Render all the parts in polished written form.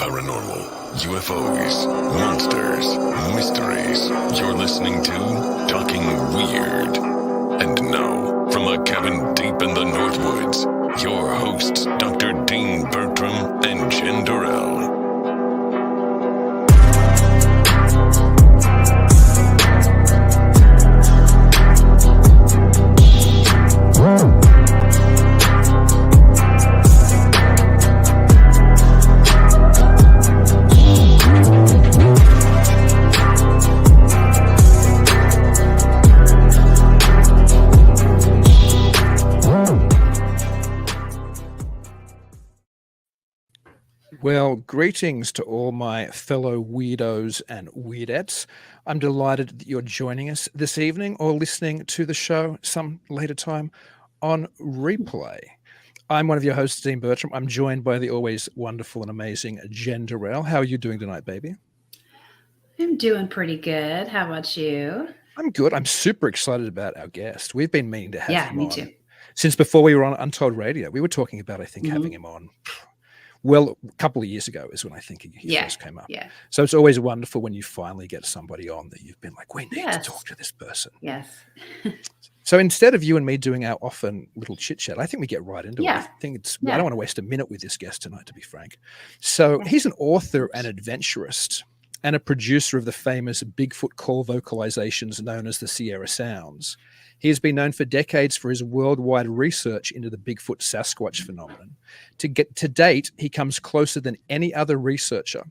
paranormal, UFOs, monsters, mysteries. You're listening to Talking Weird. And now, from a cabin deep in the Northwoods, your hosts, Dr. Dean Bertram and Jenn Durrell. Well, greetings to all my fellow weirdos and weirdettes. I'm delighted that you're joining us this evening or listening to the show some later time on replay. I'm one of your hosts, Dean Bertram. I'm joined by the always wonderful and amazing Jenn Durrell. How are you doing tonight, baby? I'm doing pretty good. How about you? I'm good. I'm super excited about our guest. We've been meaning to have him me on too. since before we were on Untold Radio. We were talking about, I think, having him on. Well, a couple of years ago is when I think he first came up. Yeah. So it's always wonderful when you finally get somebody on that you've been like, we need to talk to this person. Yes. So instead of you and me doing our often little chit chat, I think we get right into it. I think I don't want to waste a minute with this guest tonight, to be frank. So he's an author and adventurist and a producer of the famous Bigfoot call vocalizations known as the Sierra Sounds. He has been known for decades for his worldwide research into the Bigfoot Sasquatch phenomenon. To date, he comes closer than any other researcher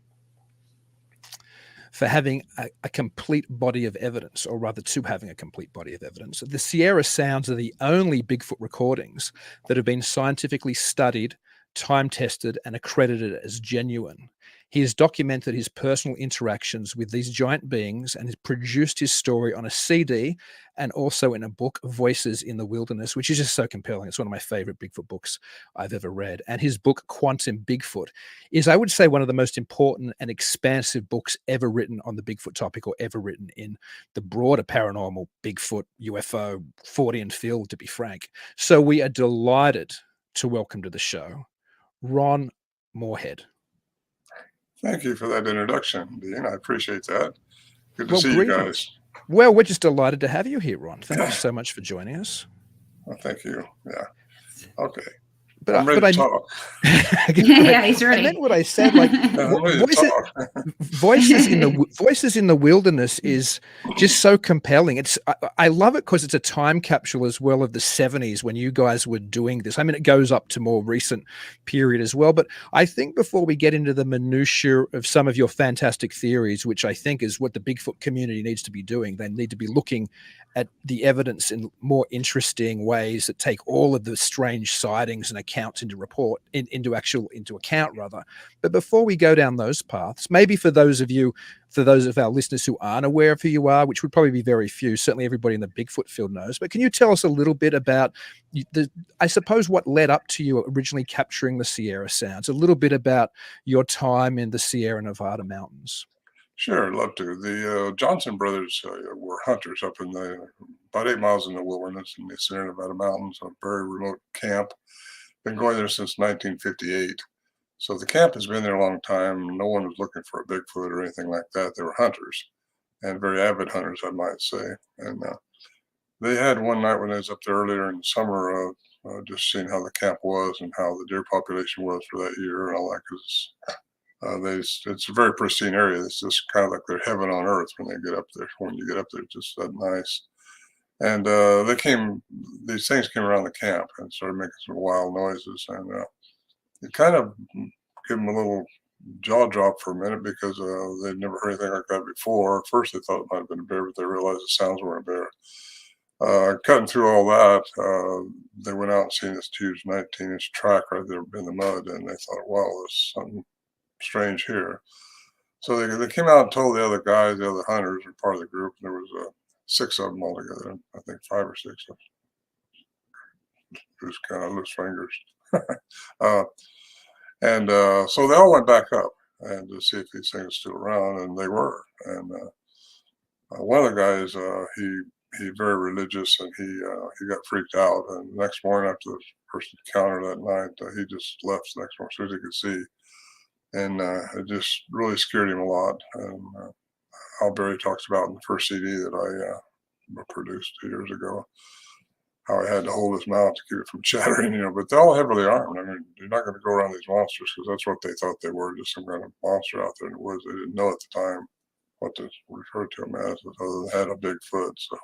for having a complete body of evidence, or rather to having a complete body of evidence. The Sierra Sounds are the only Bigfoot recordings that have been scientifically studied, time-tested, and accredited as genuine. He has documented his personal interactions with these giant beings and has produced his story on a CD and also in a book, Voices in the Wilderness, which is just so compelling. It's one of my favorite Bigfoot books I've ever read. And his book, Quantum Bigfoot, is, I would say, one of the most important and expansive books ever written on the Bigfoot topic or ever written in the broader paranormal, Bigfoot, UFO, Fortean field, to be frank. So we are delighted to welcome to the show Ron Morehead. Thank you for that introduction, Dean. I appreciate that. Good to see you guys. Well, we're just delighted to have you here, Ron. Thank you so much for joining us. Well, thank you. Yeah. Okay. But I'm ready to talk. Yeah, he's ready. And then what I said, like, voices in the Wilderness is just so compelling. I love it because it's a time capsule as well of the 70s when you guys were doing this. I mean, it goes up to more recent period as well. But I think before we get into the minutiae of some of your fantastic theories, which I think is what the Bigfoot community needs to be doing, they need to be looking at the evidence in more interesting ways that take all of the strange sightings and accounts into account. But before we go down those paths, maybe for those of our listeners who aren't aware of who you are, which would probably be very few, certainly everybody in the Bigfoot field knows, but can you tell us a little bit about I suppose what led up to you originally capturing the Sierra Sounds, a little bit about your time in the Sierra Nevada mountains? Sure, I'd love to. The Johnson brothers were hunters up in about 8 miles in the wilderness in the Sierra Nevada mountains, a very remote camp. Been going there since 1958. So the camp has been there a long time. No one was looking for a Bigfoot or anything like that. They were hunters, and very avid hunters, I might say. And they had one night when they was up there earlier in the summer, just seeing how the camp was and how the deer population was for that year and all that, because it's a very pristine area. It's just kind of like their heaven on earth when they get up there. When you get up there, it's just that nice. And these things came around the camp and started making some wild noises. And it kind of gave them a little jaw drop for a minute because they'd never heard anything like that before. At first, they thought it might have been a bear, but they realized the sounds weren't a bear. Cutting through all that, they went out and seen this huge 19-inch track right there in the mud. And they thought, wow, there's something strange here. So they came out and told the other guys, the other hunters were part of the group, and there was 6 of them altogether. I think 5 or 6 of them. Just kind of loose fingers. So they all went back up and to see if these things were still around, and they were. And one of the guys, he very religious, and he got freaked out. And the next morning after the first encounter that night, he just left the next morning as soon as he could see. and it just really scared him a lot. And Al Berry talks about in the first CD that I produced 2 years ago, how I had to hold his mouth to keep it from chattering, but they're all heavily armed. I mean, you're not going to go around these monsters because that's what they thought they were, just some kind of monster out there in the woods. They didn't know at the time what to refer to them as, other than had a big foot. So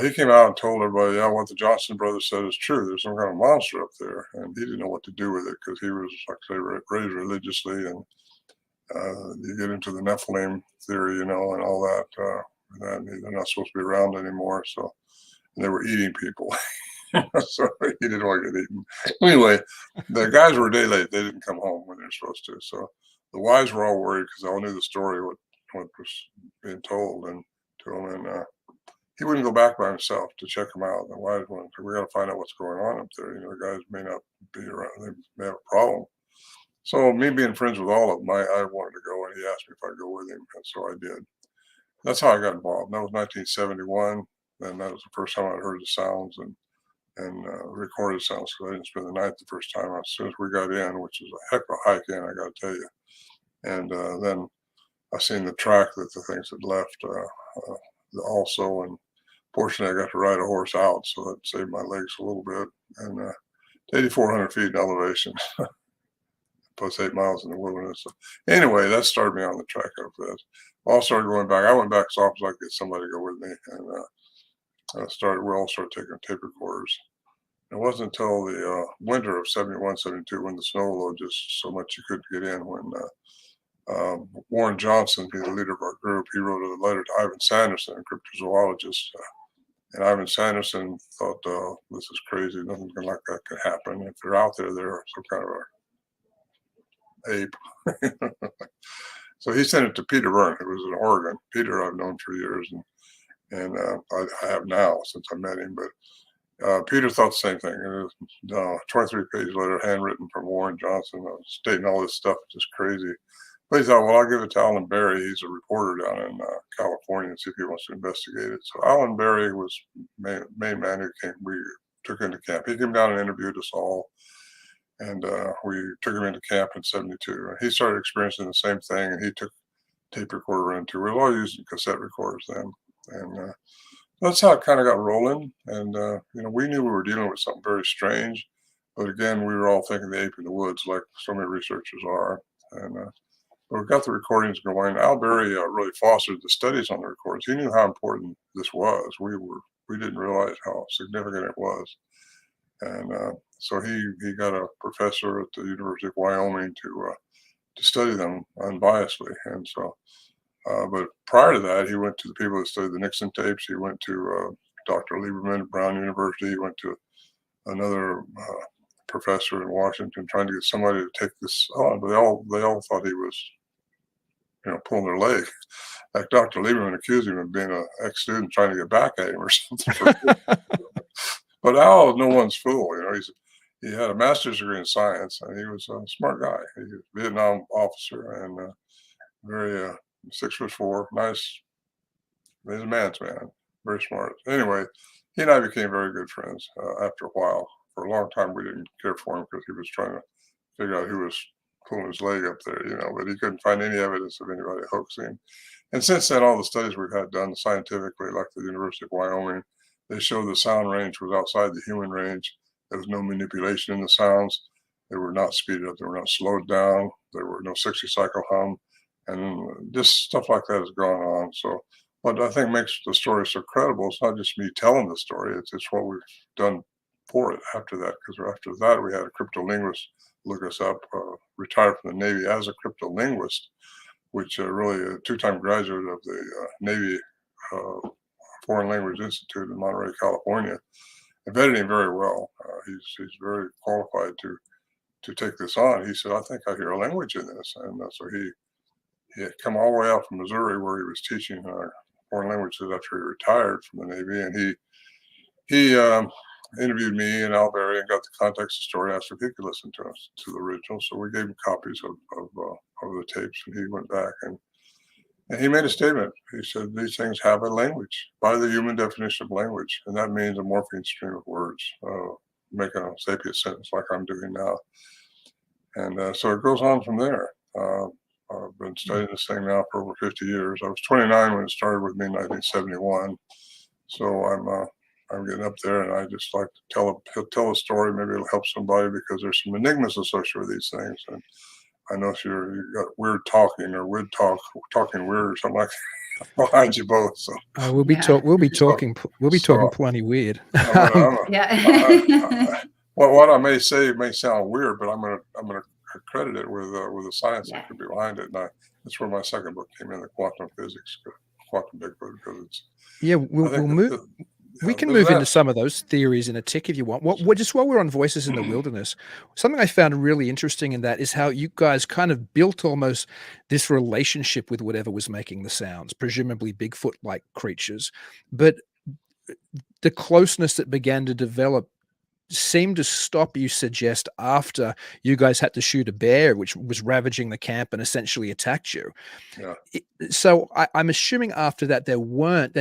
he came out and told everybody, yeah, what the Johnson brothers said is true. There's some kind of monster up there. And he didn't know what to do with it because he was, like I say, raised religiously. And you get into the Nephilim theory, and all that. That they're not supposed to be around anymore. So they were eating people. So he didn't want to get eaten. Anyway, the guys were a day late. They didn't come home when they were supposed to. So the wives were all worried because they all knew the story, what was being told and to him. And he wouldn't go back by himself to check them out. The wives wanted to, we got to find out what's going on up there. The guys may not be around. They may have a problem. So me being friends with all of them, I wanted to go, and he asked me if I'd go with him. And so I did. That's how I got involved. That was 1971. And that was the first time I'd heard the sounds and recorded sounds, because I didn't spend the night the first time. As soon as we got in, which was a heck of a hike in, I got to tell you. And then I seen the track that the things had left also. And fortunately, I got to ride a horse out, so that saved my legs a little bit. And 8,400 feet in elevation, plus 8 miles in the wilderness. So anyway, that started me on the track of this. I all started going back. I went back as often as I could get somebody to go with me. And we all started taking tape recorders. It wasn't until the winter of 71, 72, when the snow load just so much you couldn't get in, when Warren Johnson, the leader of our group, he wrote a letter to Ivan Sanderson, a cryptozoologist. And Ivan Sanderson thought, this is crazy. Nothing like that could happen. If they're out there, they're some kind of ape. So he sent it to Peter Byrne, who was in Oregon. Peter I've known for years, and I have now since I met him. But Peter thought the same thing. And it was 23-page letter, handwritten from Warren Johnson, stating all this stuff, just crazy. But he thought, well, I'll give it to Alan Berry. He's a reporter down in California, and see if he wants to investigate it. So Alan Berry was the main man who we took into camp. He came down and interviewed us all. And we took him into camp in 72. And he started experiencing the same thing, and he took tape recorder into. We were all using cassette recorders then. And that's how it kind of got rolling. And, we knew we were dealing with something very strange. But again, we were all thinking the ape in the woods, like so many researchers are. And we got the recordings going. Al Berry really fostered the studies on the recordings. He knew how important this was. We didn't realize how significant it was. And so he got a professor at the University of Wyoming to study them unbiasedly. And so, but prior to that, he went to the people that studied the Nixon tapes. He went to Dr. Lieberman at Brown University. He went to another professor in Washington, trying to get somebody to take this on. But they all thought he was, pulling their leg. Like Dr. Lieberman accused him of being an ex-student trying to get back at him or something. But Al was no one's fool. He had a master's degree in science, and he was a smart guy. He was a Vietnam officer, and very 6'4", nice. He's a man's man, very smart. Anyway, he and I became very good friends after a while. For a long time, we didn't care for him because he was trying to figure out who was pulling his leg up there, but he couldn't find any evidence of anybody hoaxing. And since then, all the studies we've had done scientifically, like the University of Wyoming, they showed the sound range was outside the human range. There was no manipulation in the sounds. They were not speeded up. They were not slowed down. There were no 60-cycle hum. And just stuff like that has gone on. So what I think makes the story so credible, it's not just me telling the story. It's what we've done for it after that. Because after that, we had a cryptolinguist look us up, retired from the Navy as a cryptolinguist, which really a two-time graduate of the Navy Foreign Language Institute in Monterey, California. I vetted him very well. He's very qualified to take this on. He said, I think I hear a language in this. And so he had come all the way out from Missouri, where he was teaching foreign languages after he retired from the Navy. And he interviewed me and Al Berry and got the context of the story, asked if he could listen to us, to the original. So we gave him copies of the tapes, and he went back and he made a statement. He said, these things have a language by the human definition of language. And that means a morphine stream of words, making a sapient sentence like I'm doing now. And so it goes on from there. I've been studying this thing now for over 50 years. I was 29 when it started with me in 1971. So I'm getting up there, and I just like to tell a story. Maybe it'll help somebody because there's some enigmas associated with these things. And I know if you got weird talking or talking weird or something like that behind you both. So We'll be Yeah. talking plenty weird. I'm gonna, Yeah. what I may say may sound weird, but I'm gonna credit it with the science Yeah. that could be behind it. And that's where my second book came in, the quantum physics, quantum Bigfoot, because it's. Yeah, I we'll think move. We can there's move an into answer. some of those theories in a tick if you want. Just while we're on Voices in the Wilderness, something I found really interesting in that is how you guys kind of built almost this relationship with whatever was making the sounds, presumably Bigfoot-like creatures. But the closeness that began to develop seemed to stop, you suggest, after you guys had to shoot a bear, which was ravaging the camp and essentially attacked you. Yeah. So I'm assuming after that there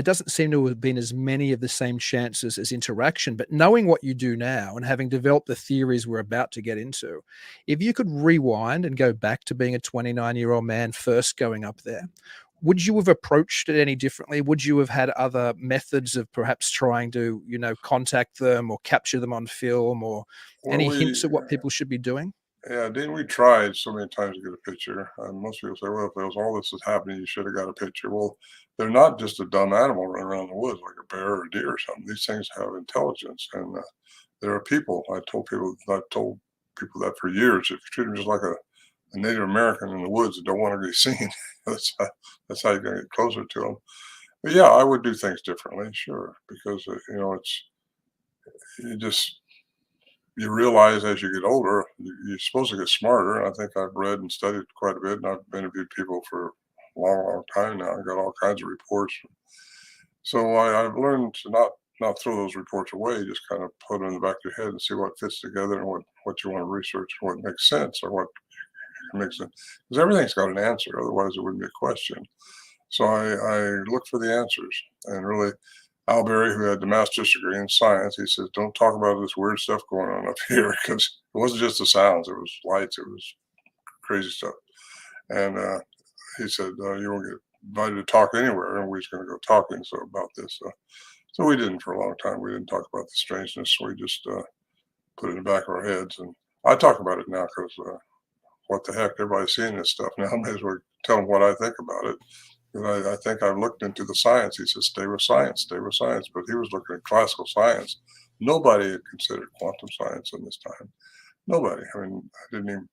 doesn't seem to have been as many of the same chances as interaction. But knowing what you do now and having developed the theories we're about to get into, if you could rewind and go back to being a 29-year-old man first going up there, would you have approached it any differently? Would you have had other methods of perhaps trying to, contact them or capture them on film, or Well, any hints at what people should be doing? Dean, we tried so many times to get a picture. And most people say, well, if there was all this is happening, you should have got a picture. Well, they're not just a dumb animal running around the woods like a bear or a deer or something. These things have intelligence, and there are people. I've told people that for years. If you treat them just like a Native American in the woods that don't want to be seen, that's how you're going to get closer to them. But yeah, I would do things differently, sure, because it's you just you realize as you get older, you're supposed to get smarter. And I think I've read and studied quite a bit, and I've interviewed people for a long, long time now. I got all kinds of reports. So I've learned to not throw those reports away, just kind of put them in the back of your head and see what fits together and what you want to research and what makes sense or what makes sense. Because everything's got an answer, otherwise it wouldn't be a question. So I look for the answers, and really, Al Berry, who had the master's degree in science, he says, don't talk about this weird stuff going on up here, because it wasn't just the sounds, it was lights, it was crazy stuff. And he said, you won't get invited to talk anywhere, and we're just going to go talking about this. So we didn't for a long time. We didn't talk about the strangeness. We just put it in the back of our heads. And I talk about it now because what the heck, everybody's seeing this stuff now. I may as well tell them what I think about it. And I think I've looked into the science. He says, stay with science, stay with science. But he was looking at classical science. Nobody had considered quantum science in this time. Nobody. I mean, I didn't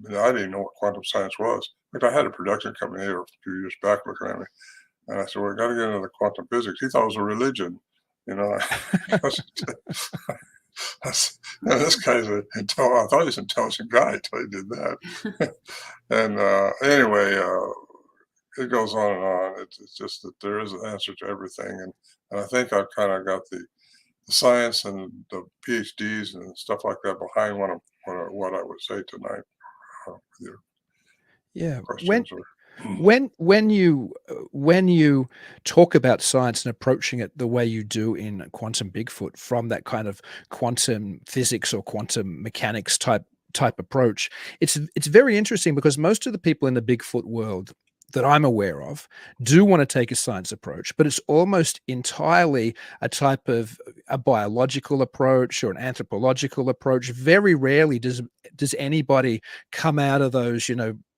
even know what quantum science was. In fact, I had a production company here a few years back looking at me. And I said, well, we got to get into the quantum physics. He thought it was a religion. This guy's I thought he was an intelligent guy until he did that. And anyway, it goes on and on. It's just that there is an answer to everything. And I think I've kind of got the science and the PhDs and stuff like that behind what I would say tonight. With your Yeah. questions When you talk about science and approaching it the way you do in Quantum Bigfoot, from that kind of quantum physics or quantum mechanics type approach, it's very interesting, because most of the people in the Bigfoot world that I'm aware of do want to take a science approach, but it's almost entirely a type of a biological approach or an anthropological approach. Very rarely does anybody come out of those,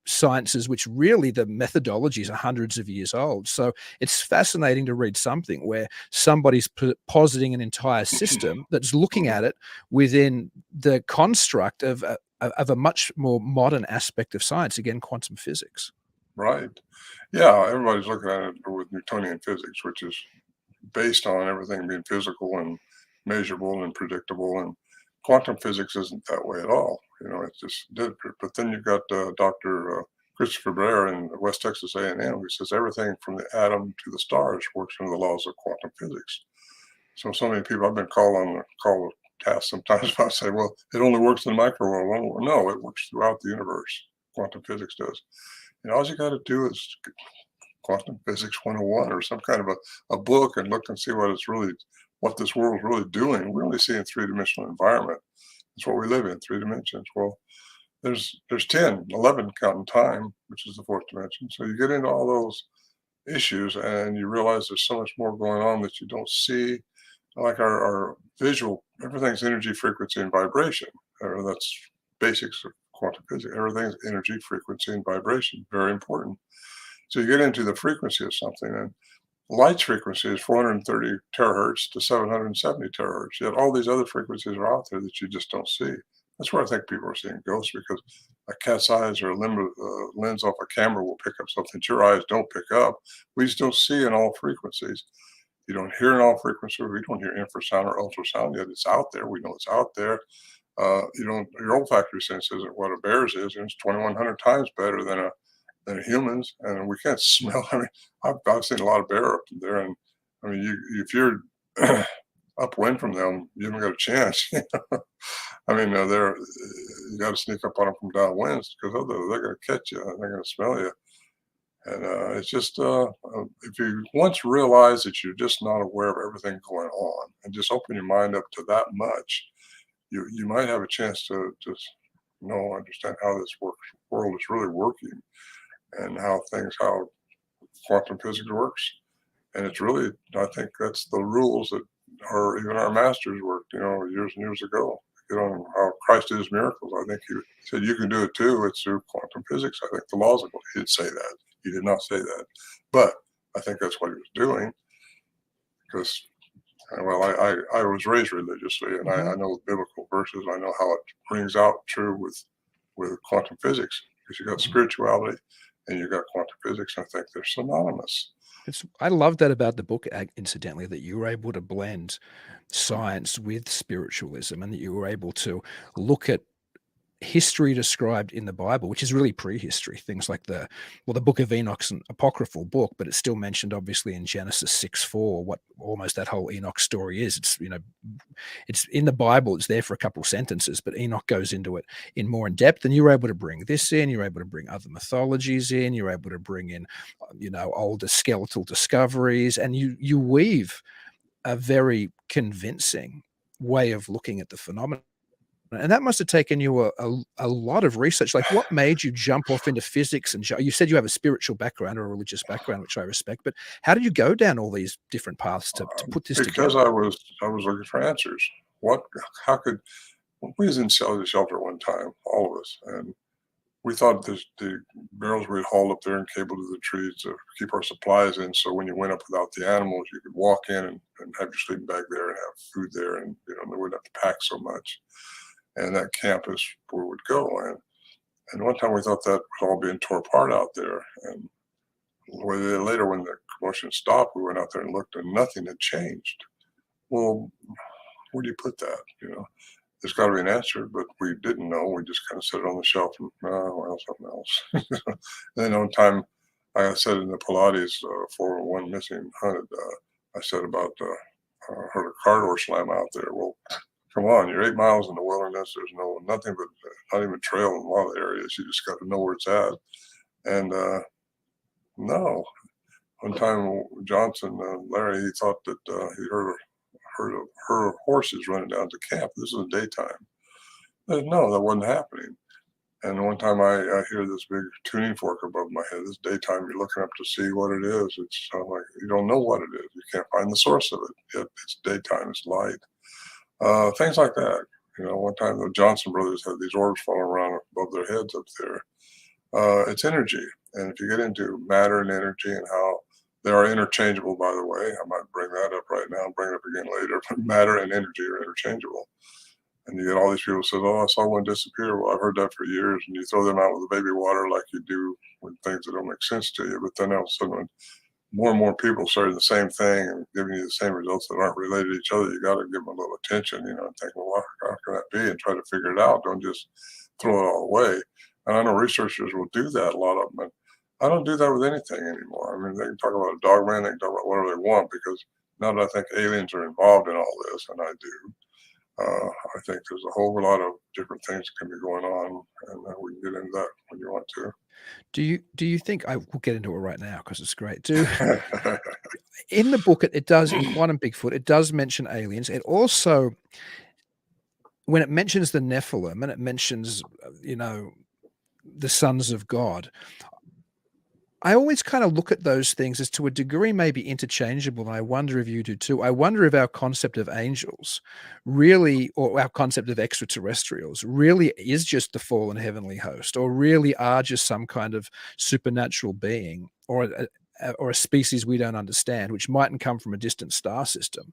sciences, which really the methodologies are hundreds of years old. So it's fascinating to read something where somebody's positing an entire system that's looking at it within the construct of a much more modern aspect of science, again, quantum physics. Right. Yeah, everybody's looking at it with Newtonian physics, which is based on everything being physical and measurable and predictable. And quantum physics isn't that way at all. It's just did. But then you've got Dr. Christopher Blair in West Texas A&M, who says everything from the atom to the stars works under the laws of quantum physics. So many people, I've been called on the call task sometimes if I say, well, it only works in the microwave. Well, no, it works throughout the universe. Quantum physics does. And all you got to do is Quantum Physics 101 or some kind of a book and look and see what this world is really doing. We only see in three-dimensional environment. It's what we live in, 3 dimensions. Well, there's 10, 11 counting time, which is the fourth dimension. So you get into all those issues and you realize there's so much more going on that you don't see. Like our visual, everything's energy, frequency, and vibration. That's basics of quantum physics. Everything's energy, frequency, and vibration. Very important. So you get into the frequency of something, and light's frequency is 430 terahertz to 770 terahertz. Yet all these other frequencies are out there that you just don't see. That's where I think people are seeing ghosts, because a cat's eyes or a lens off a camera will pick up something that your eyes don't pick up. We just don't see in all frequencies. You don't hear in all frequencies. We don't hear infrasound or ultrasound, yet it's out there. We know it's out there. You don't. Your olfactory sense isn't what a bear's is, and it's 2,100 times better than a human's. And we can't smell. I mean, I've seen a lot of bear up there, and I mean, if you're upwind from them, you haven't got a chance. I mean, you got to sneak up on them from downwind, because they're going to catch you and they're going to smell you. And it's just, if you once realize that you're just not aware of everything going on, and just open your mind up to that much, you might have a chance to just understand how this world is really working, and how quantum physics works. And it's really, I think that's the rules that even our masters worked, years and years ago. On how Christ did his miracles. I think he said, you can do it too. It's through quantum physics. I think the laws of it. He didn't say that. He did not say that. But I think that's what he was doing, because, well, I was raised religiously, and I know the biblical verses. I know how it rings out true with quantum physics, because you got spirituality and you got quantum physics. I think they're synonymous. I love that about the book, incidentally, that you were able to blend science with spiritualism, and that you were able to look at history described in the Bible, which is really prehistory, things like the Book of Enoch's an apocryphal book, but it's still mentioned obviously in Genesis 6:4, what almost that whole Enoch story is. It's in the Bible, it's there for a couple sentences, but Enoch goes into it in more in depth, and you're able to bring this in, you're able to bring other mythologies in, you're able to bring in older skeletal discoveries, and you weave a very convincing way of looking at the phenomenon. And that must have taken you a lot of research. Like, what made you jump off into physics? And you said you have a spiritual background or a religious background, which I respect, but how did you go down all these different paths to put this together? Because I was looking for answers. We was in the shelter one time, all of us, and we thought the barrels we had hauled up there and cabled to the trees to keep our supplies in. So when you went up without the animals, you could walk in and have your sleeping bag there and have food there, and they wouldn't have to pack so much. And that camp is where we would go. And one time we thought that was all being tore apart out there. And later, when the commotion stopped, we went out there and looked, and nothing had changed. Well, where do you put that? There's got to be an answer, but we didn't know. We just kind of set it on the shelf and, something else. Then one time, I said in the Pilates 401 missing hunted, I said about heard a car door slam out there. Well, come on, you're 8 miles in the wilderness. There's nothing but not even trail in a lot of areas. You just got to know where it's at. And no, one time Johnson, Larry, he thought that he heard a herd of horses running down to camp. This was daytime. No, that wasn't happening. And one time I hear this big tuning fork above my head. This daytime, you're looking up to see what it is. It's like you don't know what it is. You can't find the source of it. Yet it's daytime. It's light. Things like that. One time the Johnson brothers had these orbs falling around above their heads up there. It's energy. And if you get into matter and energy and how they are interchangeable, by the way, I might bring that up right now and bring it up again later. Matter and energy are interchangeable. And you get all these people who say, I saw one disappear. Well, I've heard that for years. And you throw them out with the baby water like you do with things that don't make sense to you. But then all of a sudden, when more and more people saying the same thing and giving you the same results that aren't related to each other, you got to give them a little attention, and think, well, how can that be? And try to figure it out. Don't just throw it all away. And I know researchers will do that, a lot of them. And I don't do that with anything anymore. I mean, they can talk about a dog man, they can talk about whatever they want, because now that I think aliens are involved in all this, and I do, I think there's a whole lot of different things that can be going on, and we can get into that when you want to. Do you think I will get into it right now because it's great? In the book, it does, in Quantum Bigfoot, it does mention aliens. It also when it mentions the Nephilim and it mentions, the sons of God, I always kind of look at those things as to a degree maybe interchangeable. And I wonder if you do too. I wonder if our concept of angels really, or our concept of extraterrestrials really is just the fallen heavenly host, or really are just some kind of supernatural being, or a species we don't understand, which mightn't come from a distant star system,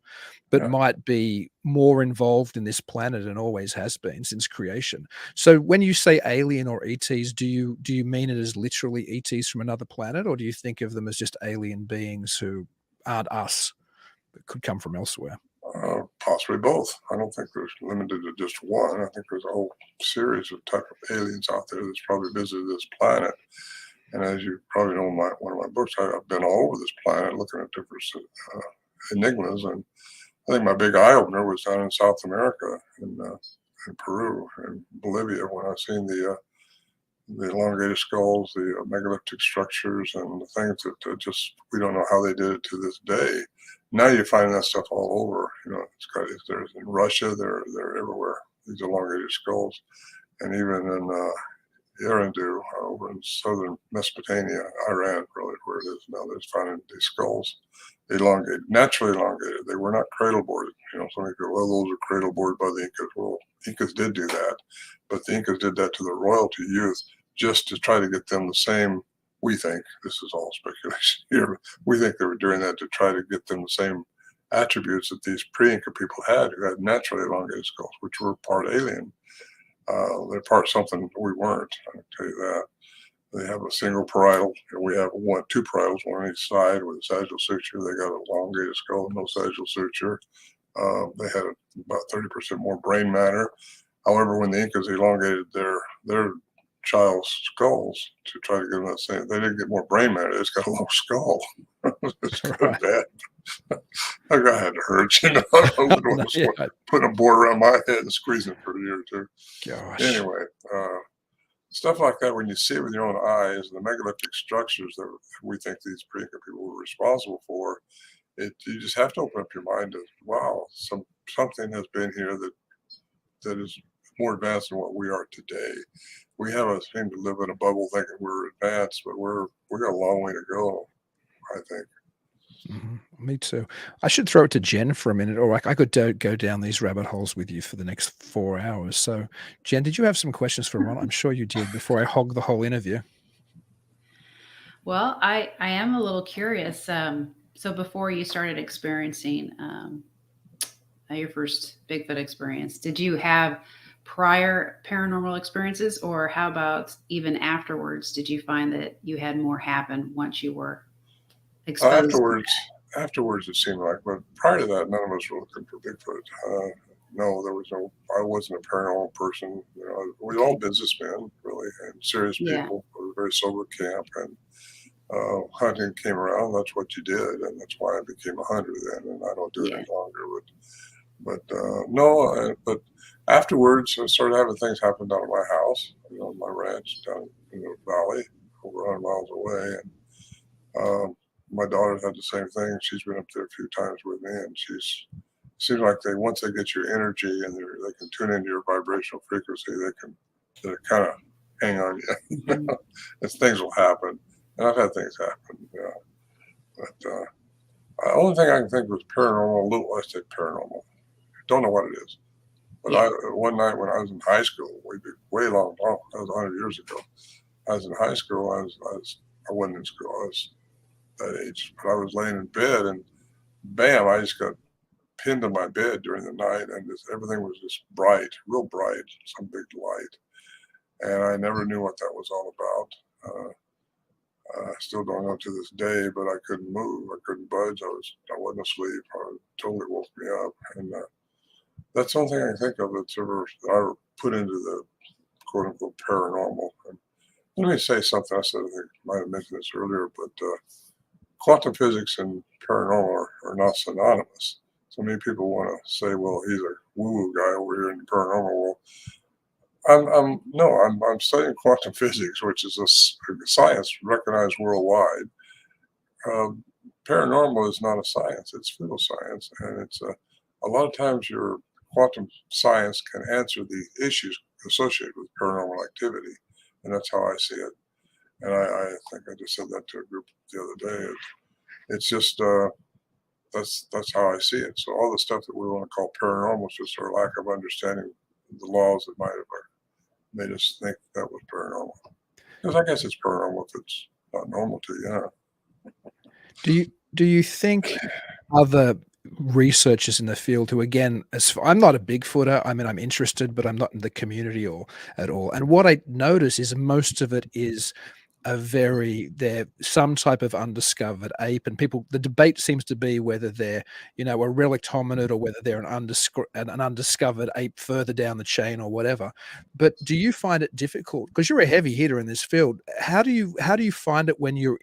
but Yeah. might be more involved in this planet and always has been since creation. So when you say alien or ETs, do you mean it as literally ETs from another planet, or do you think of them as just alien beings who aren't us, but could come from elsewhere? Possibly both. I don't think there's limited to just one. I think there's a whole series of type of aliens out there that's probably visited this planet. And as you probably know, one of my books, I've been all over this planet looking at different enigmas. And I think my big eye opener was down in South America, in Peru and Bolivia, when I seen the elongated skulls, the megalithic structures, and the things that just we don't know how they did it to this day. Now you find that stuff all over. There's in Russia, they're everywhere. These elongated skulls, and even in Eridu, over in southern Mesopotamia, Iran, really where it is now. They're finding these skulls elongated, naturally elongated. They were not cradle boarded. Some people go, well, those are cradle boarded by the Incas. Well, Incas did do that, but the Incas did that to the royalty youth just to try to get them the same. We think, this is all speculation here, we think they were doing that to try to get them the same attributes that these pre-Inca people had, who had naturally elongated skulls, which were part alien. They're part something we weren't, I can tell you that. They have a single parietal, and we have two parietals, one on each side with a sagittal suture. They got an elongated skull, no sagittal suture. They had about 30% more brain matter. However, when the Incas elongated their child's skulls to try to give them that same, they didn't get more brain matter. They just got a long skull. It's good, bad. That guy had to hurt, putting a board around my head and squeezing for a year or two. Gosh. Anyway, stuff like that, when you see it with your own eyes, the megalithic structures that we think these pre-Inca people were responsible for, you just have to open up your mind to, wow, something has been here that is more advanced than what we are today. We seem to live in a bubble thinking we're advanced, but we got a long way to go, I think. Mm-hmm. Me too. I should throw it to Jen for a minute, or I could go down these rabbit holes with you for the next 4 hours. So, Jen, did you have some questions for Ron? I'm sure you did before I hog the whole interview. Well, I am a little curious. So before you started experiencing your first Bigfoot experience, did you have prior paranormal experiences, or how about even afterwards? Did you find that you had more happen once you were exposed? Afterwards, it seemed like, but prior to that, none of us were looking for Bigfoot. No, I wasn't a paranormal person. We were all businessmen, really, and serious people. It was a very sober camp, and hunting came around. That's what you did, and that's why I became a hunter then, and I don't do it any longer. But afterwards, I started having things happen down at my house, my ranch down in the valley, over 100 miles away, and my daughter had the same thing. She's been up there a few times with me, and seems like once they get your energy and they can tune into your vibrational frequency, they kind of hang on you. And things will happen, and I've had things happen. But the only thing I can think was paranormal. I say paranormal. Don't know what it is. But one night when I was in high school, way long, that was 100 years ago. I was in high school. I wasn't in school. I was that age, but I was laying in bed, and bam! I just got pinned to my bed during the night, and everything was just bright, real bright, some big light, and I never knew what that was all about. I still don't know to this day, but I couldn't move. I couldn't budge. I wasn't asleep. It totally woke me up, and that's the only thing I can think of that I ever put into the quote unquote paranormal. And let me say something. I said I think I might have mentioned this earlier, but quantum physics and paranormal are not synonymous. So many people want to say, well, he's a woo-woo guy over here in the paranormal world. I'm studying quantum physics, which is a science recognized worldwide. Paranormal is not a science; it's pseudoscience, and it's a lot of times your quantum science can answer the issues associated with paranormal activity, and that's how I see it. And I think I just said that to a group the other day. It's just that's how I see it. So all the stuff that we want to call paranormal is just our lack of understanding the laws that might have made us think that was paranormal. Because I guess it's paranormal if it's not normal to you. Do you think other researchers in the field who, again, I'm not a Bigfooter. I mean, I'm interested, but I'm not in the community or at all. And what I notice is most of it is they're some type of undiscovered ape, and the debate seems to be whether they're, a relict hominid or whether they're an undiscovered ape further down the chain or whatever. But do you find it difficult, because you're a heavy hitter in this field? How do you find it when you're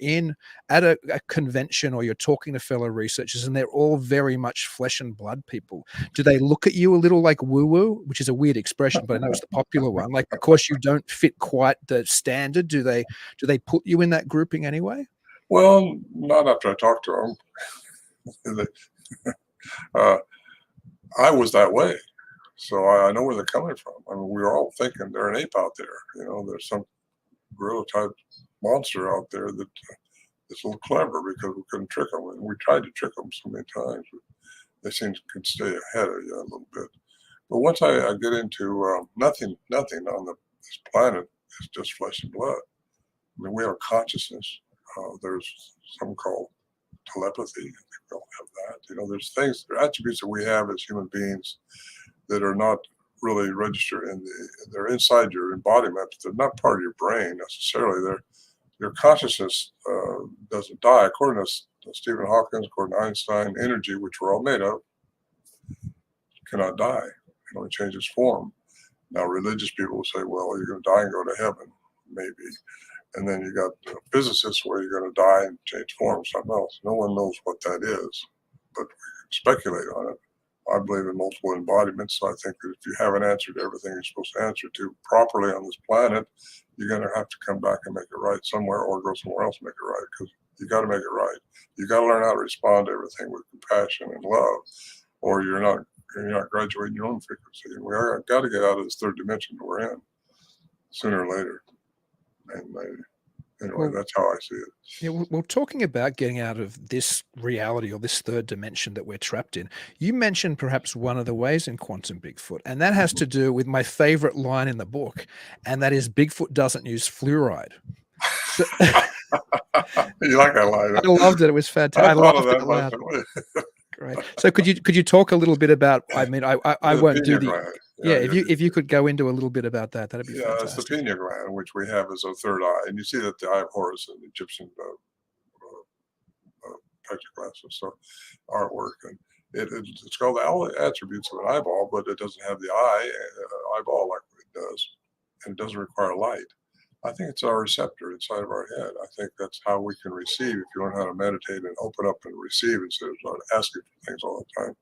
at a convention or you're talking to fellow researchers and they're all very much flesh and blood people? Do they look at you a little like woo woo, which is a weird expression, but I know it's the popular one, like because you don't fit quite the standard? Do they put you in that grouping anyway? Well, not after I talked to them. I was that way, so I know where they're coming from. I mean, we were all thinking they're an ape out there. There's some gorilla type monster out there that is a little clever because we couldn't trick them, and we tried to trick them so many times. But they seem to could stay ahead of you a little bit. But once I get into nothing on this planet is just flesh and blood. I mean, we have a consciousness. There's something called telepathy. I think we all have that. There's things, there are attributes that we have as human beings that are not really registered they're inside your embodiment. They're not part of your brain necessarily. Your consciousness doesn't die. According to Stephen Hawking, according to Einstein, energy, which we're all made of, cannot die. It only changes form. Now, religious people will say, well, you're going to die and go to heaven, maybe. And then you got physicists where you're going to die and change form, something else. No one knows what that is, but we can speculate on it. I believe in multiple embodiments, so I think that if you haven't answered everything you're supposed to answer to properly on this planet, you're going to have to come back and make it right somewhere, or go somewhere else and make it right, because you got to make it right. You got to learn how to respond to everything with compassion and love, or you're not graduating your own frequency. And we got to get out of this third dimension that we're in sooner or later. And anyway, that's how I see it. Yeah, well, talking about getting out of this reality or this third dimension that we're trapped in, you mentioned perhaps one of the ways in Quantum Bigfoot, and that has to do with my favorite line in the book, and that is Bigfoot doesn't use fluoride. So, you like that line? I loved it. It was fantastic. I laughed out loud. Great. So could you talk a little bit about? I mean, I won't do the. Gland. Yeah, if you could go into a little bit about that, that'd be fantastic. It's the pineal gland, which we have as a third eye, and you see that the eye of Horus in the Egyptian pictoglasses, so artwork, and it's called all the attributes of an eyeball, but it doesn't have the eyeball like it does, and it doesn't require light. I think it's our receptor inside of our head. I think that's how we can receive. If you learn how to meditate and open up and receive instead of asking for things all the time.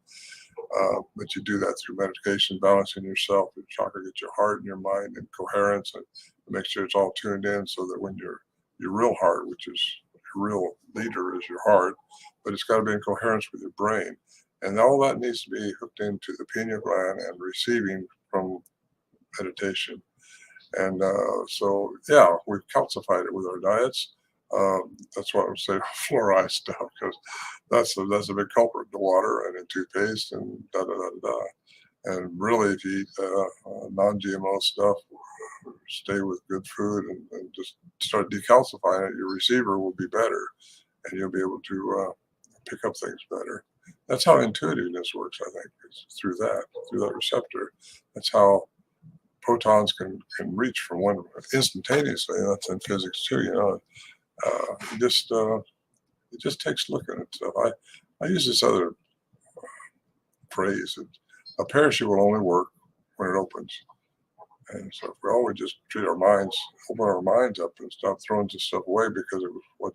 But you do that through meditation, balancing yourself, the chakra, get your heart and your mind in coherence, and make sure it's all tuned in, so that when your real heart, which is your real leader, is your heart, but it's got to be in coherence with your brain. And all that needs to be hooked into the pineal gland and receiving from meditation. And so, yeah, we've calcified it with our diets. That's why I would say fluoride stuff, because that's a big culprit. The water and in toothpaste and da da da da. And really, if you eat non-GMO stuff, stay with good food, and just start decalcifying it, your receiver will be better, and you'll be able to pick up things better. That's how intuitiveness works, I think, is through that receptor. That's how protons can reach from one instantaneously. That's in physics too, it just takes looking at stuff. I use this other phrase: a parachute will only work when it opens. And so if we always just open our minds up and stop throwing this stuff away, because it was what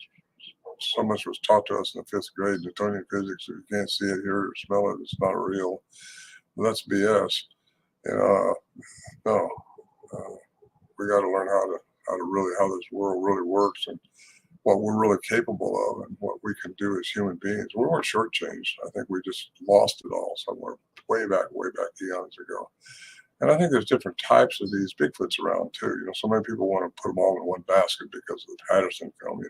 so much was taught to us in the 5th grade, Newtonian physics. If you can't see it, hear it, smell it, it's not real. Well, that's BS. No, we got to learn how this world really works, and what we're really capable of, and what we can do as human beings. We weren't shortchanged. I think we just lost it all somewhere way back eons ago. And I think there's different types of these Bigfoots around too. So many people want to put them all in one basket because of the Patterson film.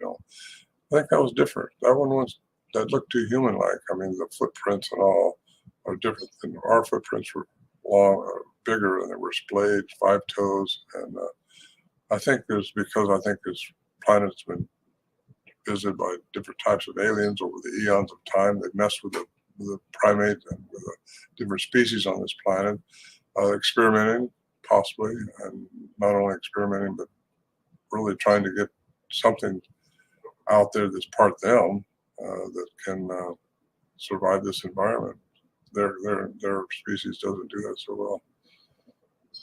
I think that was different. That looked too human-like. I mean, the footprints and all are different than our footprints were long, bigger, and they were splayed, 5 toes. And I think this planet's been visited by different types of aliens over the eons of time. They've messed with the primates and with the different species on this planet, experimenting possibly, and not only experimenting, but really trying to get something out there that's part them that can survive this environment. Their species doesn't do that so well,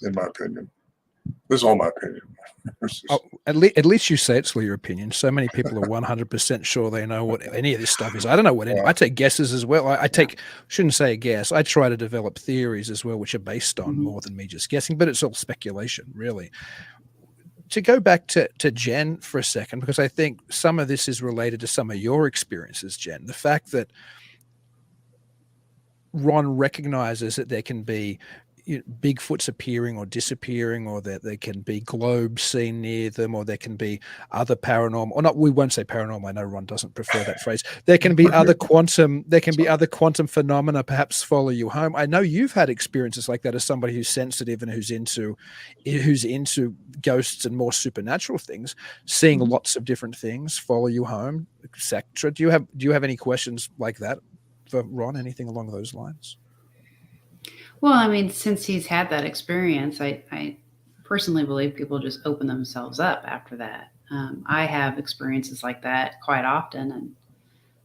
in my opinion. This is all my opinion. At least you say it's your opinion. So many people are 100% sure they know what any of this stuff is. I don't know what any. I take guesses as well. I shouldn't say a guess. I try to develop theories as well, which are based on more than me just guessing, but it's all speculation, really. To go back to Jenn for a second, because I think some of this is related to some of your experiences, Jenn. The fact that Ron recognizes that there can be Bigfoots appearing or disappearing, or that there can be globes seen near them, or there can be other paranormal, or not, we won't say paranormal. I know Ron doesn't prefer that phrase. There can be other quantum phenomena perhaps follow you home. I know you've had experiences like that as somebody who's sensitive and who's into ghosts and more supernatural things, seeing lots of different things follow you home, etc. Do you have any questions like that for Ron? Anything along those lines? Well, I mean, since he's had that experience, I personally believe people just open themselves up after that. I have experiences like that quite often, and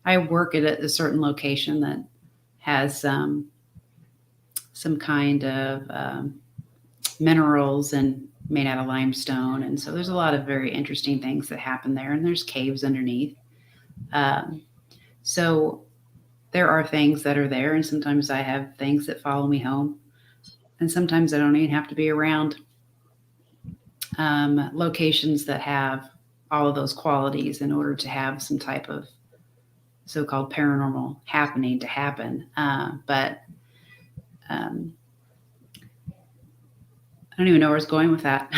I work at a certain location that has some kind of minerals and made out of limestone, and so there's a lot of very interesting things that happen there, and there's caves underneath. So there are things that are there, and sometimes I have things that follow me home, and sometimes I don't even have to be around locations that have all of those qualities in order to have some type of so-called paranormal happening to happen. But I don't even know where I was going with that.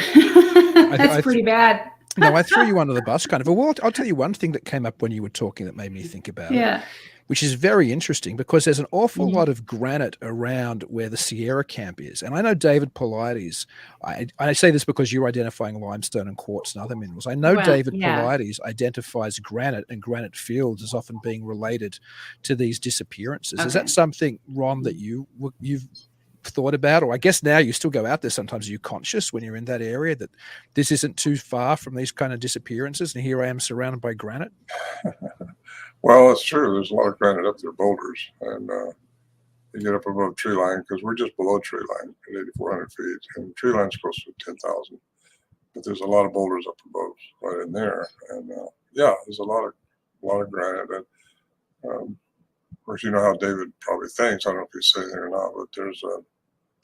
That's pretty bad. No, I threw you under the bus, kind of. Well, I'll tell you one thing that came up when you were talking that made me think about it, which is very interesting, because there's an awful lot of granite around where the Sierra camp is. And I know David Paulides, I say this because you're identifying limestone and quartz and other minerals. I know David Paulides identifies granite and granite fields as often being related to these disappearances. Okay. Is that something, Ron, that you've thought about? Or I guess now you still go out there sometimes. Are you conscious when you're in that area that this isn't too far from these kind of disappearances, and here I am surrounded by granite? Well, it's true. There's a lot of granite up there, boulders, and you get up above tree line, because we're just below tree line at 8,400 feet, and tree line's close to 10,000. But there's a lot of boulders up above, right in there, and there's a lot of granite. And of course, you know how David probably thinks. I don't know if he's saying it or not, but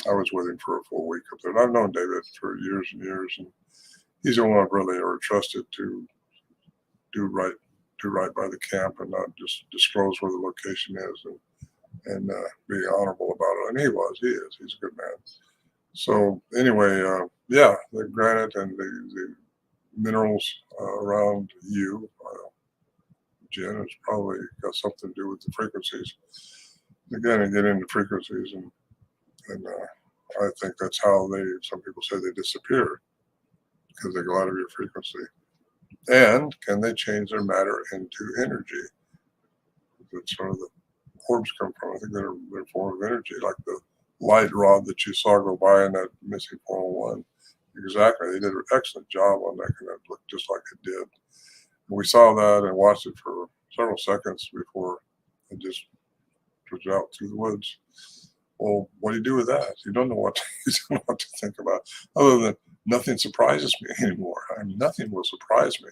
I was with him for a full week up there. And I've known David for years and years, and he's the one I've really ever trusted to do right by the camp and not just disclose where the location is and be honorable about it. And he is. He's a good man. So anyway, the granite and the minerals around you, Jenn, has probably got something to do with the frequencies. Again, you get into frequencies, and I think that's how some people say they disappear, because they go out of your frequency. And can they change their matter into energy? That's where the orbs come from. I think they're a form of energy, like the light rod that you saw go by in that missing 401. Exactly. They did an excellent job on that, and it looked just like it did. And we saw that and watched it for several seconds before it just was out through the woods. Well, what do you do with that? You don't know what to think about, other than nothing surprises me anymore. Nothing will surprise me.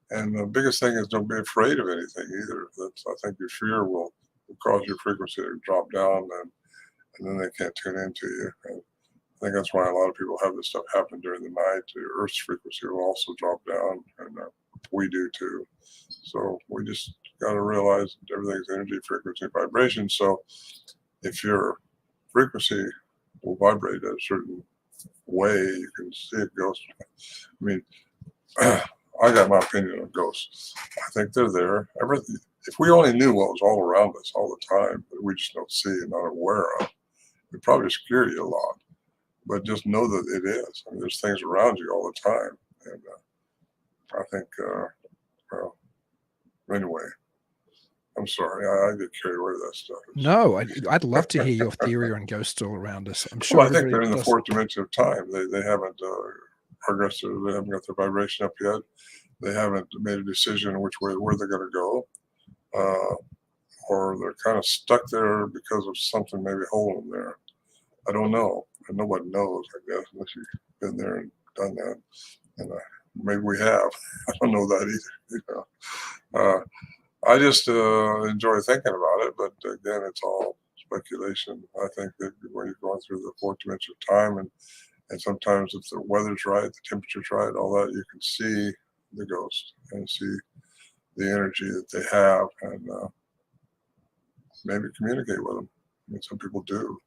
And the biggest thing is don't be afraid of anything either. I think your fear will cause your frequency to drop down, and then they can't tune into you. And I think that's why a lot of people have this stuff happen during the night. The Earth's frequency will also drop down, and we do too. So we just got to realize that everything's energy, frequency, vibration. So if your frequency will vibrate at a certain way. You can see it goes. I mean, I got my opinion on ghosts. I think they're there. Everything. If we only knew what was all around us all the time, but we just don't see and not aware of, it'd probably scare you a lot. But just know that it is. I mean, there's things around you all the time, and I think. Well, anyway, I'm sorry. I get carried away with that stuff. No, I'd love to hear your theory on ghosts all around us. I'm sure. Well, I think they're in the fourth dimension of time. They haven't progressed. They haven't got their vibration up yet. They haven't made a decision which way where they're going to go, or they're kind of stuck there because of something maybe holding them there. I don't know, and nobody knows, I guess, unless you've been there and done that. And maybe we have. I don't know that either. You know, I just enjoy thinking about it, but again, it's all speculation. I think that when you're going through the fourth dimension of time, and sometimes if the weather's right, the temperature's right, all that, you can see the ghost and see the energy that they have, and maybe communicate with them. I mean, some people do,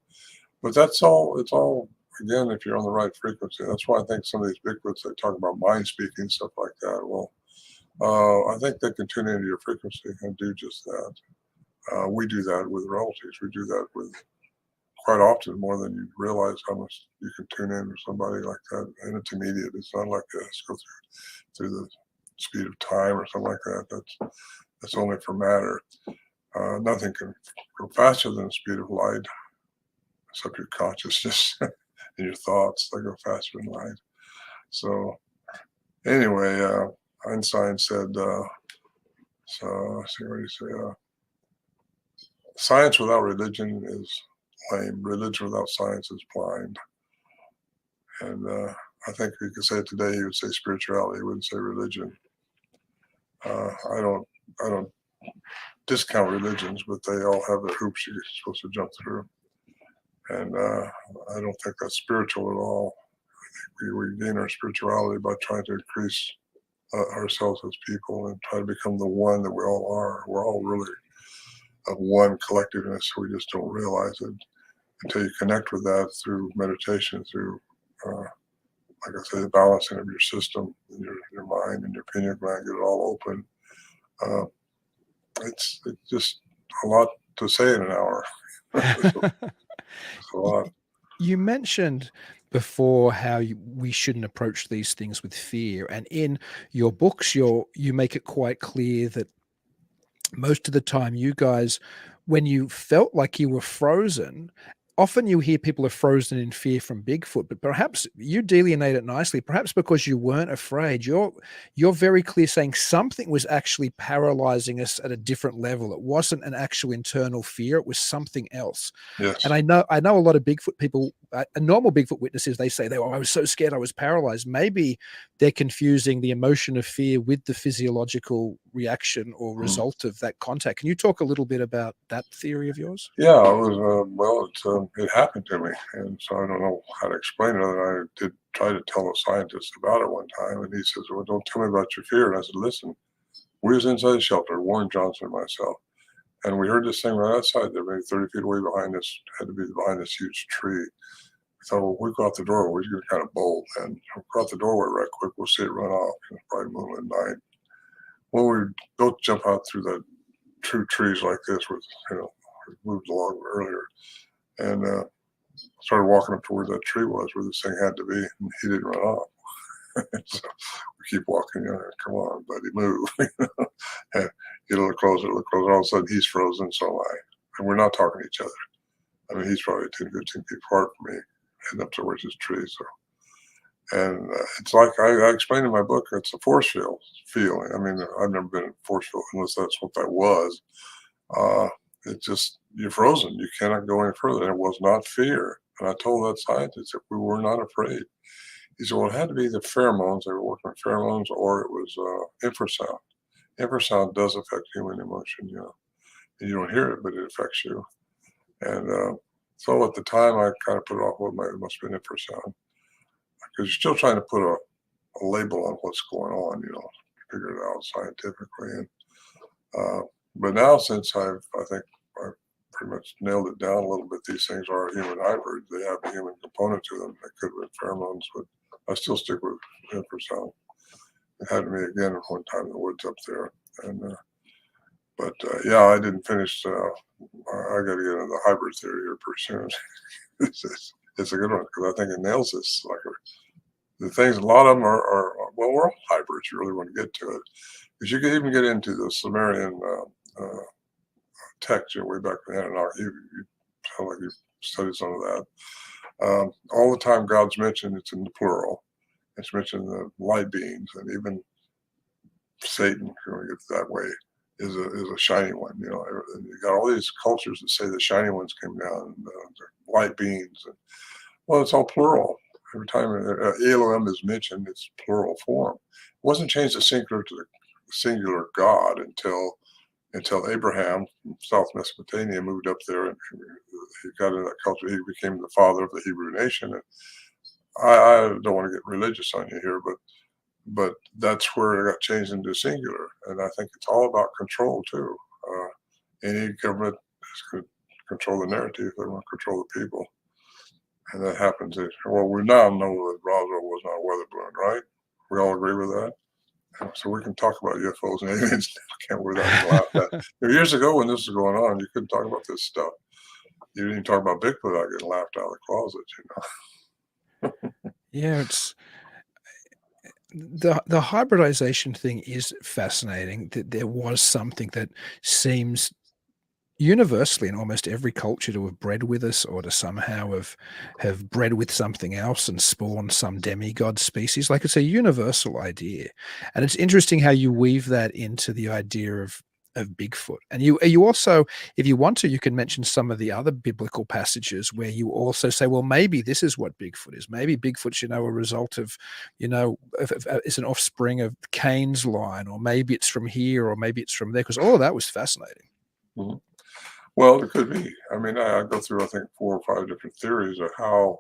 but that's all. It's all, again, if you're on the right frequency. That's why I think some of these Bigfoots, they talk about mind speaking, stuff like that. Well, I think they can tune into your frequency and do just that. We do that with relatives. We do that with quite often, more than you realize how much you can tune in with somebody like that. And it's immediate. It's not like it has to go through the speed of time or something like that. That's only for matter. Nothing can go faster than the speed of light, except your consciousness and your thoughts. They go faster than light. So anyway, Einstein said, so let's see what he said. Science without religion is lame. Religion without science is blind. And I think if you could say it today, he would say spirituality. He wouldn't say religion. I don't discount religions, but they all have their hoops you're supposed to jump through. And I don't think that's spiritual at all. I think we gain our spirituality by trying to increase ourselves as people and try to become the one that we all are. We're all really of one collectiveness. We just don't realize it until you connect with that through meditation, through, like I say, the balancing of your system, your mind and your pineal gland, get it all open. It's just a lot to say in an hour. It's a lot. You mentioned before how we shouldn't approach these things with fear, and in your books, you make it quite clear that most of the time, you guys, when you felt like you were frozen, often you hear people are frozen in fear from Bigfoot, but perhaps you delineate it nicely. Perhaps because you weren't afraid, you're very clear saying something was actually paralyzing us at a different level. It wasn't an actual internal fear; it was something else. Yes. And I know a lot of Bigfoot people, normal Bigfoot witnesses, they say, I was so scared, I was paralyzed. Maybe they're confusing the emotion of fear with the physiological reaction or result of that contact. Can you talk a little bit about that theory of yours? Yeah, I was, well, it happened to me. And so I don't know how to explain it. I did try to tell a scientist about it one time. And he says, well, don't tell me about your fear. And I said, listen, we was inside the shelter, Warren Johnson and myself. And we heard this thing right outside there, maybe 30 feet away behind us, had to be behind this huge tree. I thought, well, we go out the door, we're getting kind of bold. And we'll go out the doorway right quick, we'll see it run off. It's probably moonlit night. When we go jump out through the true trees like this, with, we moved along earlier, and started walking up to where that tree was, where this thing had to be, and he didn't run off. So we keep walking, come on, buddy, move. And get a little closer, all of a sudden he's frozen, so am I. And we're not talking to each other. I mean, he's probably 10, 15 feet apart from me, heading up towards this tree. So, and it's like I explained in my book, it's a force field feeling. I mean, I've never been in a force field unless that's what that was. It's just, you're frozen. You cannot go any further. And it was not fear. And I told that scientist that we were not afraid. He said, well, it had to be the pheromones. They were working with pheromones, or it was infrasound. Infrasound does affect human emotion, and you don't hear it, but it affects you. And so at the time, I kind of put it off, well, it must have been infrasound, because you're still trying to put a label on what's going on, figure it out scientifically. And but now, since I think I've pretty much nailed it down a little bit. These things are human hybrids. They have a human component to them. They could have been pheromones, but I still stick with infrasound. It happened to me again at one time in the woods up there. And but yeah, I didn't finish. I got to get into the hybrid theory here pretty soon. It's a good one because I think it nails this. Like the things, a lot of them are well, we're all hybrids. You really want to get to it because you can even get into the Sumerian text, way back then. And you sound like you studied some of that. All the time, God's mentioned, it's in the plural. It's mentioned the light beings, and even Satan, if you want to get that way, is a shiny one. And you got all these cultures that say the shiny ones came down, and the light beings. And, well, it's all plural. Every time Elohim is mentioned, it's plural form. It wasn't changed to singular singular God until Abraham from South Mesopotamia moved up there, and he got into that culture. He became the father of the Hebrew nation. And I don't want to get religious on you here, but that's where it got changed into singular. And I think it's all about control too. Any government is going to control the narrative. They want to control the people. And that happens. Well, we now know that Roswell was not a weather balloon, right? We all agree with that. So we can talk about UFOs and aliens. I can't believe that was laughed at. Years ago when this was going on, you couldn't talk about this stuff. You didn't talk about Bigfoot without getting laughed out of the closet, Yeah, it's the hybridization thing is fascinating. That there was something that seems universally in almost every culture to have bred with us, or to somehow have bred with something else and spawned some demigod species. Like, it's a universal idea. And it's interesting how you weave that into the idea of Bigfoot. And you also, if you want to, you can mention some of the other biblical passages where you also say, well, maybe this is what Bigfoot is. Maybe Bigfoot's, a result of, it's an offspring of Cain's line, or maybe it's from here, or maybe it's from there, because all of that was fascinating. Mm-hmm. Well, it could be. I mean, I go through, I think, 4 or 5 different theories of how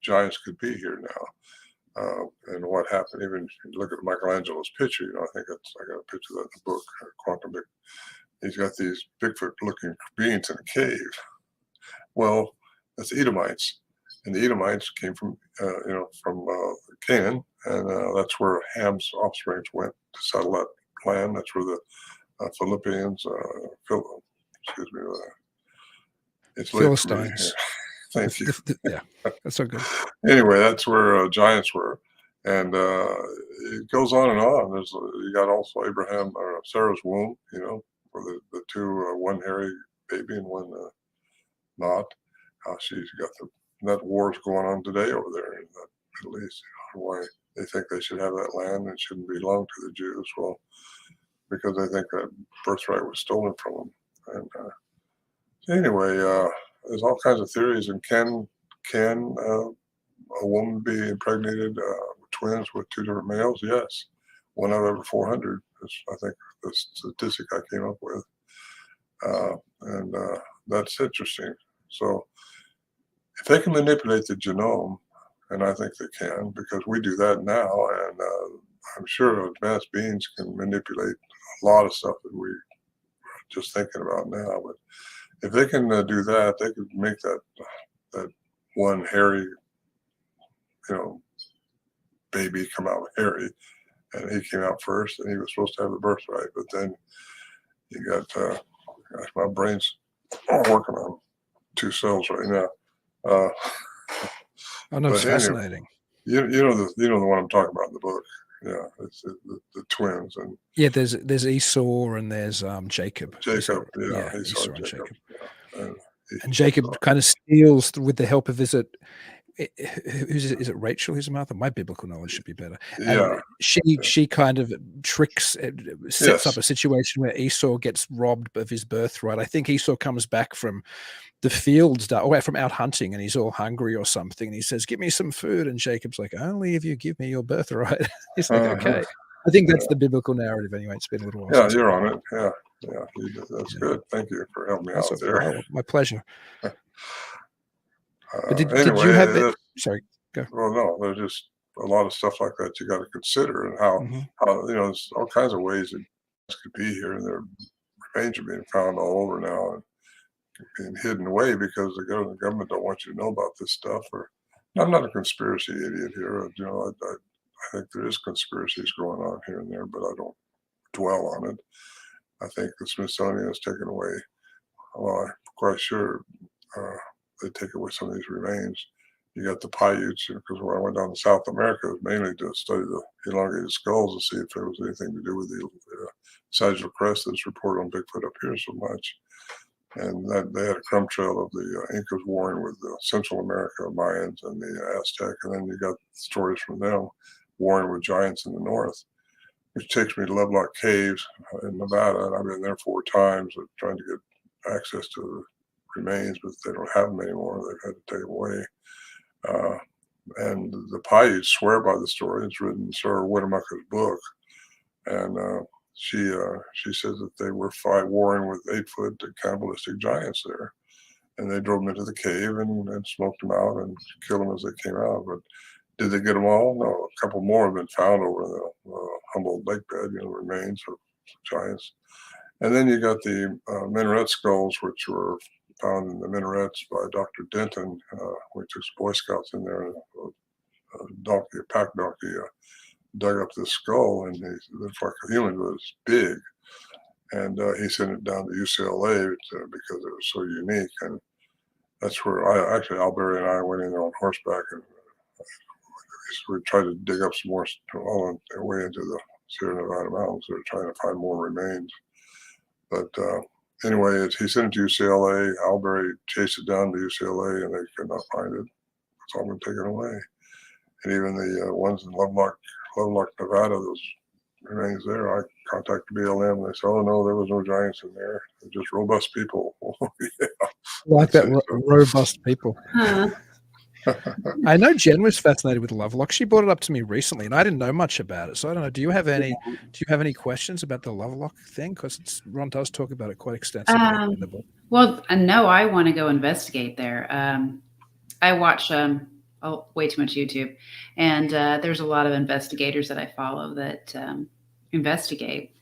giants could be here now, and what happened. Even if you look at Michelangelo's picture, I think I got a picture of that in the book, Quantum Big. He's got these Bigfoot-looking beings in a cave. Well, that's Edomites, and the Edomites came from, from Canaan, and that's where Ham's offspring went to settle that land. That's where the Philippians, it's Philistines. Thank you. Yeah, that's so good. Anyway, that's where giants were, and it goes on and on. You got also Abraham or Sarah's womb, for the two, one hairy baby and one not. How she's got that war's going on today over there in the Middle East. Why they think they should have that land and shouldn't belong to the Jews? Well, because they think that birthright was stolen from them. And anyway, there's all kinds of theories. And can a woman be impregnated with twins with 2 different males? Yes, 1 out of every 400 is, I think, the statistic I came up with, and that's interesting. So if they can manipulate the genome, and I think they can, because we do that now, and I'm sure advanced beings can manipulate a lot of stuff that we just thinking about now. But if they can do that, they could make that one hairy, baby come out hairy, and he came out first, and he was supposed to have the birthright. But then you got, gosh, my brain's working on 2 cells right now. Oh no, it's fascinating. You know the one I'm talking about in the book. Yeah, it's the twins, and yeah, there's Esau and there's Jacob. Jacob, Esau and Jacob. Yeah. And Jacob kind of steals with the help of, is it Rachel who's the mother? My biblical knowledge should be better. Yeah. And she kind of tricks, sets up a situation where Esau gets robbed of his birthright. I think Esau comes back from the fields, from out hunting, and he's all hungry or something. And he says, "Give me some food." And Jacob's like, "Only if you give me your birthright." He's like, "Okay." I think that's the biblical narrative anyway. It's been a little while. Yeah, you're on it. Yeah, that's good. Thank you for helping me out there. Oh, my pleasure. But did anyway, you have it? Sorry, go. Well, no, there's just a lot of stuff like that you got to consider, and how there's all kinds of ways that this could be here, and their remains are being found all over now. And being hidden away because the government don't want you to know about this stuff. Or I'm not a conspiracy idiot here. I think there is conspiracies going on here and there, but I don't dwell on it. I think the Smithsonian has taken away. Well, I'm quite sure they take away some of these remains. You got the Paiutes, because when I went down to South America, it was mainly to study the elongated skulls to see if there was anything to do with the sagittal crest that's reported on Bigfoot up here so much. And that they had a crumb trail of the Incas warring with the Central America Mayans and the Aztec, and then you got stories from them warring with giants in the north, which takes me to Lovelock Caves in Nevada, and I've been there 4 times trying to get access to the remains, but they don't have them anymore. They've had to take them away. And the Paiutes swear by the story. It's written in Sarah Winnemucca's book, and she says that they were warring with 8-foot cannibalistic giants there, and they drove them into the cave and smoked them out and killed them as they came out. But did they get them all? No. A couple more have been found over the Humboldt Lake bed, remains of giants. And then you got the minaret skulls, which were found in the minarets by Dr. Denton. We took some Boy Scouts in there, and a pack donkey dug up this skull, and it looked like a human, but it was big. And he sent it down to UCLA because it was so unique. And that's where Alberry and I went in there on horseback, and we tried to dig up some more all the way into the Sierra Nevada mountains. They were trying to find more remains. But anyway, he sent it to UCLA. Alberry chased it down to UCLA, and they could not find it. It's all been taken away. And even the ones in Lovelock, Nevada, those remains there, I contacted BLM. They said, "Oh no, there was no giants in there. They're just robust people." Yeah. Like that, robust people. Huh. I know Jen was fascinated with Lovelock. She brought it up to me recently, and I didn't know much about it. So I don't know. Do you have any questions about the Lovelock thing? Because Ron does talk about it quite extensively in the book. Well, no, I want to go investigate there. I watch way too much YouTube, and there's a lot of investigators that I follow that investigate.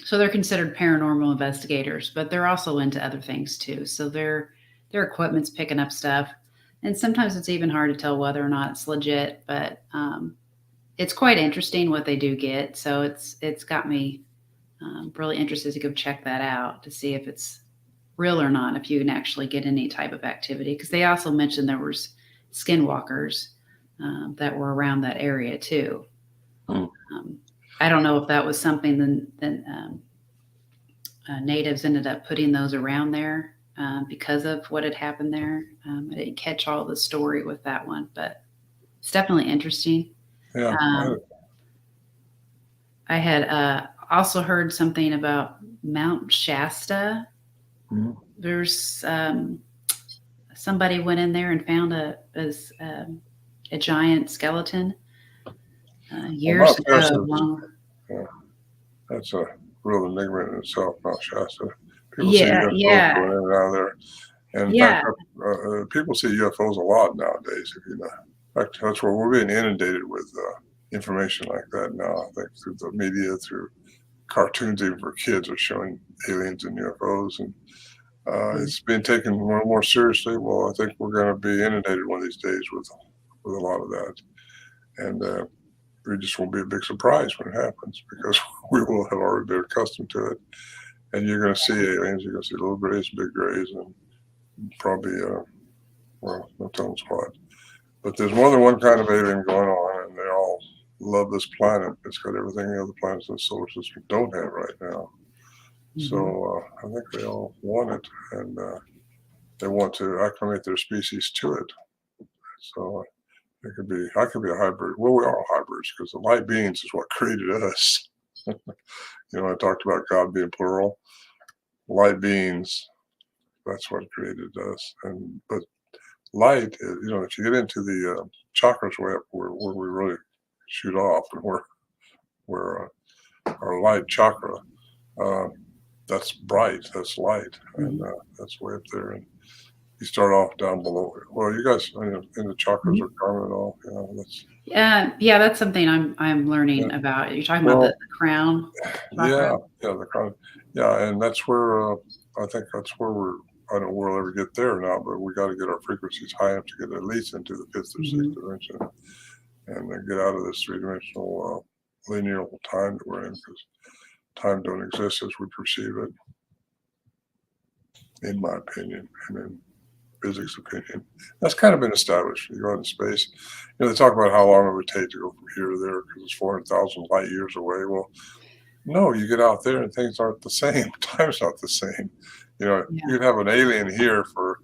So they're considered paranormal investigators, but they're also into other things too. So their equipment's picking up stuff. And sometimes it's even hard to tell whether or not it's legit, but it's quite interesting what they do get. So it's got me really interested to go check that out to see if it's real or not, if you can actually get any type of activity. Because they also mentioned there was skinwalkers that were around that area too. Oh. I don't know if that was something that natives ended up putting those around there. Because of what had happened there. I didn't catch all the story with that one, but it's definitely interesting. Yeah. I had also heard something about Mount Shasta. Mm-hmm. There's somebody went in there and found a giant skeleton years ago. Yeah. That's a real enigma in itself, Mount Shasta. People see UFOs going in and out of there. And in fact, people see UFOs a lot nowadays, if you know. In fact, that's where we're being inundated with information like that now. I think through the media, through cartoons, even for kids, are showing aliens and UFOs. And it's being taken more and more seriously. Well, I think we're going to be inundated one of these days with a lot of that. And it just won't be a big surprise when it happens, because we will have already been accustomed to it. And you're going to see aliens. You're going to see little grays, big grays, and probably, well, no telling what. But there's more than one kind of alien going on, and they all love this planet. It's got everything the other planets in the solar system don't have right now. Mm-hmm. So I think they all want it, and they want to acclimate their species to it. So I could be a hybrid. Well, we are all hybrids, because the light beings is what created us. I talked about God being plural. Light beings, that's what created us. But light is, if you get into the chakras way up where we really shoot off, and where our light chakra, that's bright, that's light, and that's way up there. And you start off down below. Well, you guys in the chakras are Carmen at all? Yeah, that's something I'm learning about. You're talking about the crown chakra? Yeah, the crown. Yeah, and that's where I think that's where we're I don't know where we'll ever get there or not, but we got to get our frequencies high enough to get at least into the fifth or sixth dimension, and then get out of this three-dimensional linear time that we're in, because time don't exist as we perceive it, in my opinion, and in physics opinion. That's kind of been established. You go into space, they talk about how long it would take to go from here to there because it's 400,000 light years away. Well, no, you get out there and things aren't the same. Time's not the same. You'd have an alien here for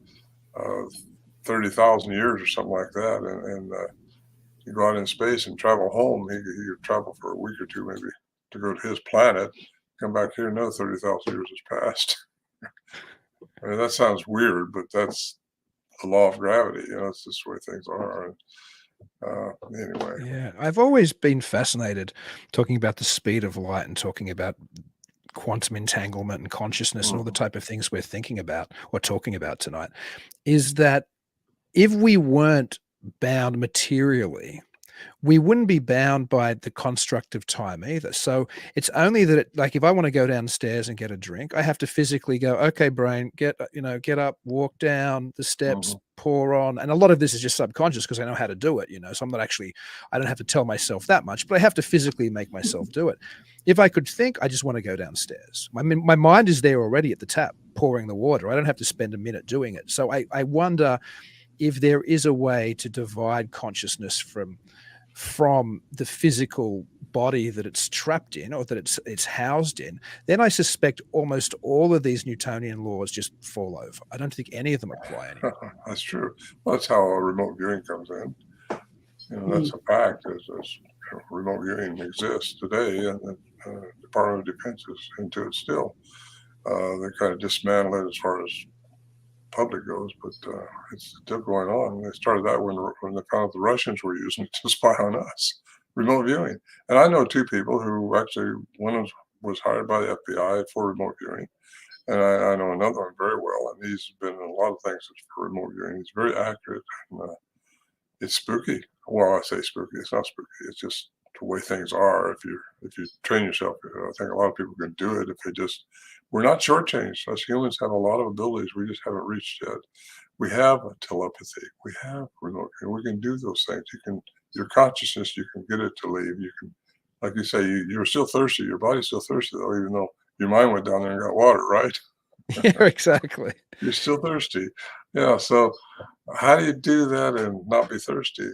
30,000 years or something like that, and you go out in space and travel home. He could travel for a week or two maybe to go to his planet, come back here, another 30,000 years has passed. I mean, that sounds weird, but that's the law of gravity. It's just the way things are. Anyway. Yeah, I've always been fascinated talking about the speed of light and talking about quantum entanglement and consciousness and all the type of things we're thinking about or talking about tonight, is that if we weren't bound materially, we wouldn't be bound by the construct of time either. So it's only that like if I want to go downstairs and get a drink, I have to physically go, okay, brain, get up, walk down the steps, pour on. And a lot of this is just subconscious because I know how to do it, so I don't have to tell myself that much, but I have to physically make myself do it. If I could think, I just want to go downstairs. My mind is there already at the tap, pouring the water. I don't have to spend a minute doing it. So I wonder if there is a way to divide consciousness from the physical body that it's trapped in or that it's housed in, then I suspect almost all of these Newtonian laws just fall over. I don't think any of them apply anymore. That's true. Well, that's how remote viewing comes in. That's a fact. Remote viewing exists today, and the Department of Defense is into it still. They kind of dismantle it as far as public goes, but it's still going on. They started that when they found out the Russians were using it to spy on us, remote viewing. And I know two people who actually, one was hired by the FBI for remote viewing, and I know another one very well, and he's been in a lot of things for remote viewing. He's very accurate, and it's spooky. Well, I say spooky. It's not spooky. It's just the way things are. If you train yourself, I think a lot of people can do it if they just. We're not shortchanged. Us humans have a lot of abilities we just haven't reached yet. We have a telepathy. We have remote. We can do those things. Your consciousness, you can get it to leave. You can, like you say, you're still thirsty. Your body's still thirsty, though, even though your mind went down there and got water, right? Yeah, exactly. You're still thirsty. Yeah. So how do you do that and not be thirsty?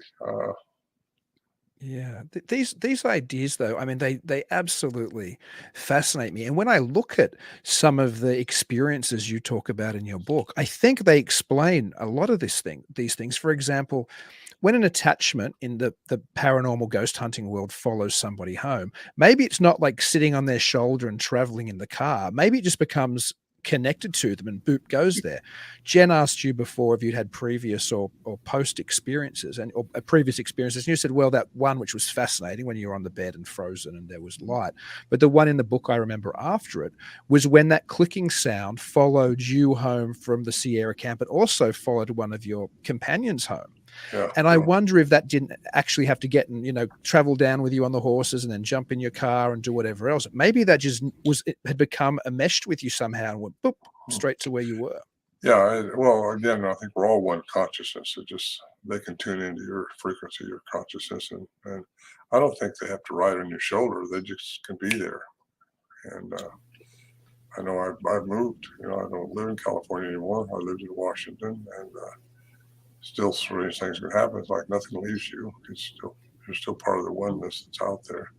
Yeah, these ideas, though, I mean, they absolutely fascinate me. And when I look at some of the experiences you talk about in your book, I think they explain a lot of these things. For example, when an attachment in the paranormal ghost hunting world follows somebody home, maybe it's not like sitting on their shoulder and traveling in the car. Maybe it just becomes connected to them and boop goes there. Jen asked you before if you'd had previous or post experiences or previous experiences, and you said, well, that one which was fascinating when you were on the bed and frozen and there was light, but the one in the book I remember after it was when that clicking sound followed you home from the Sierra camp. It also followed one of your companions home. Yeah, and I wonder if that didn't actually have to get and travel down with you on the horses and then jump in your car and do whatever else. Maybe that just it had become enmeshed with you somehow and went boop straight to where you were. Yeah. Well, again, I think we're all one consciousness. They can tune into your frequency, your consciousness, and I don't think they have to ride on your shoulder. They just can be there. And I know I've moved. I don't live in California anymore. I lived in Washington, and still strange things can happen. It's like nothing leaves you. You're still part of the oneness that's out there.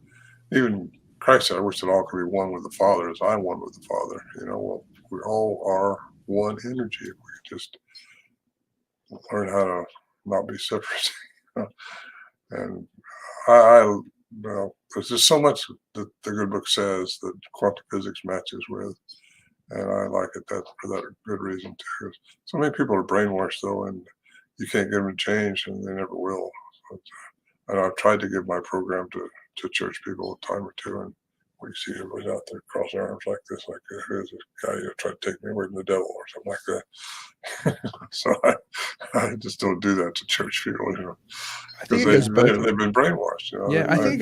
Even Christ said, I wish that all could be one with the Father as I'm one with the Father. Well, we all are one energy. If we could just learn how to not be separate. And there's just so much that the good book says that quantum physics matches with. And I like it for that good reason too. So many people are brainwashed though, and you can't get them to change, and they never will. And I've tried to give my program to church people a time or two, and we see everybody out there crossing arms like this, like here's this guy tried to take me away from the devil or something like that. So I just don't do that to church people. I think because it goes both. they've been brainwashed. You know? Yeah, I think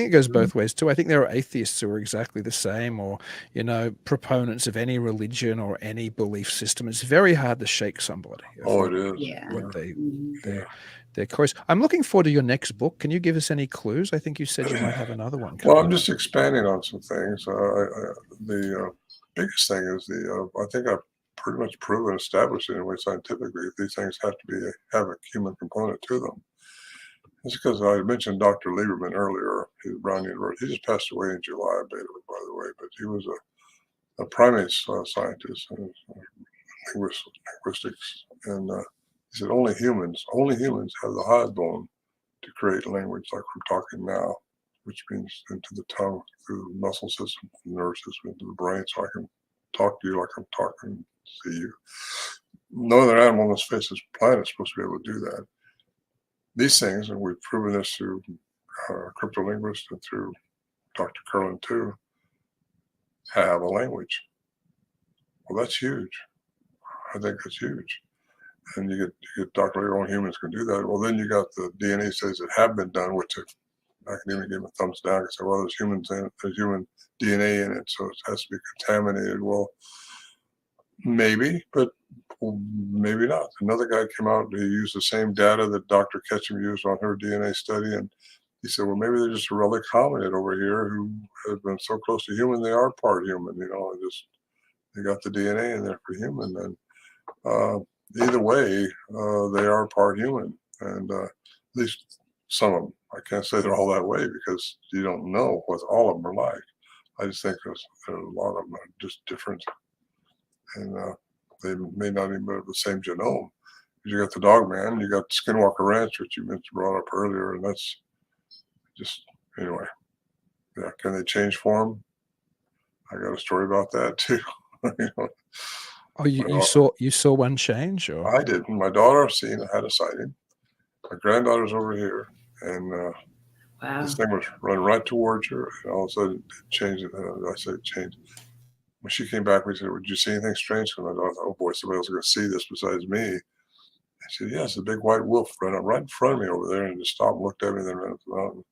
it goes both ways too. I think there are atheists who are exactly the same, or proponents of any religion or any belief system. It's very hard to shake somebody. Oh, it is. Yeah. What Mhm. their course. I'm looking forward to your next book. Can you give us any clues? I think you said you might have another one coming. Well, I'm just expanding on some things. The biggest thing is I think I've pretty much proven, established anyway, scientifically, these things have to have a human component to them. It's because I mentioned Dr. Lieberman earlier. He's at Brown University. He just passed away in July, by the way, but he was a primates scientist and linguistics, and he said only humans have the hide bone to create language like we're talking now, which means into the tongue, through the muscle system, the nervous system, into the brain, so I can talk to you like I'm talking to you. No other animal on this face of this planet is supposed to be able to do that. These things, and we've proven this through cryptolinguists and through Dr. Curlin too, have a language. Well, that's huge. I think that's huge. And you get Dr. Your own humans can do that. Well, then you got the DNA studies that have been done, which academia gave a thumbs down and said, well, there's humans in it, there's human DNA in it, so it has to be contaminated. Well, maybe, but maybe not. Another guy came out, he used the same data that Dr. Ketchum used on her DNA study, and he said, well, maybe they're just a relic hominid over here who have been so close to human, they are part human, they got the DNA in there for human. And either way, they are part human, and at least some of them. I can't say they're all that way because you don't know what all of them are like. I just think there's a lot of them are just different, and they may not even have the same genome. You got the dog man, you got Skinwalker Ranch, which you brought up earlier, and that's just, anyway. Yeah, can they change form? I got a story about that too. Oh, you saw one change, or? I didn't. My daughter had a sighting. My granddaughter's over here, and Wow. this thing was running right towards her, and all of a sudden it changed. I said it changed. When she came back, we said, "Did you see anything strange?" And my daughter thought, "Oh boy, somebody else is going to see this besides me." I said, "Yes, a big white wolf ran up right in front of me over there, and just stopped and looked at me, and then ran up the mountain."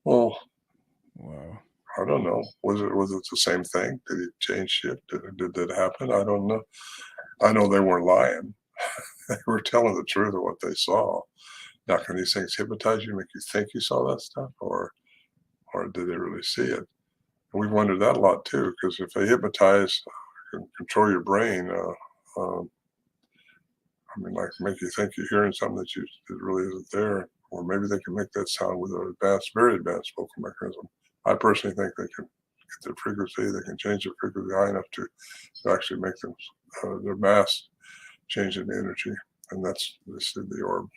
Well, Wow. I don't know. Was it the same thing? Did he change shit? Did that happen? I don't know. I know they weren't lying. They were telling the truth of what they saw. Now, can these things hypnotize you, make you think you saw that stuff, or did they really see it? And we've wondered that a lot too, because if they hypnotize, can control your brain, like make you think you're hearing something that really isn't there, or maybe they can make that sound with an very advanced vocal mechanism. I personally think they can get their frequency, they can change their frequency high enough to actually make them their mass change into energy, and that's the orb.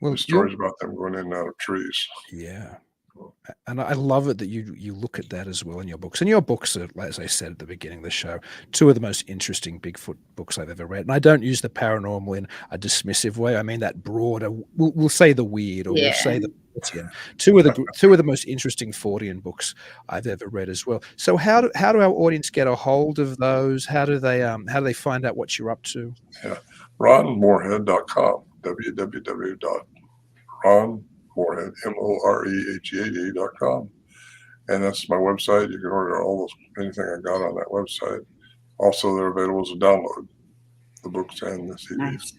Well, There's stories about them going in and out of trees. Yeah. And I love it that you look at that as well in your books. And your books are, as I said at the beginning of the show, two of the most interesting Bigfoot books I've ever read. And I don't use the paranormal in a dismissive way. I mean that broader, we'll say the weird, or we'll say the Fortean. Two of the most interesting Fortean books I've ever read as well. So how do our audience get a hold of those? How do they find out what you're up to? Yeah, RonMorehead.com, www.ronmorehead, Morehead.com, and that's my website. You can order anything I got on that website. Also, they're available as a download, the books and the CDs. Nice.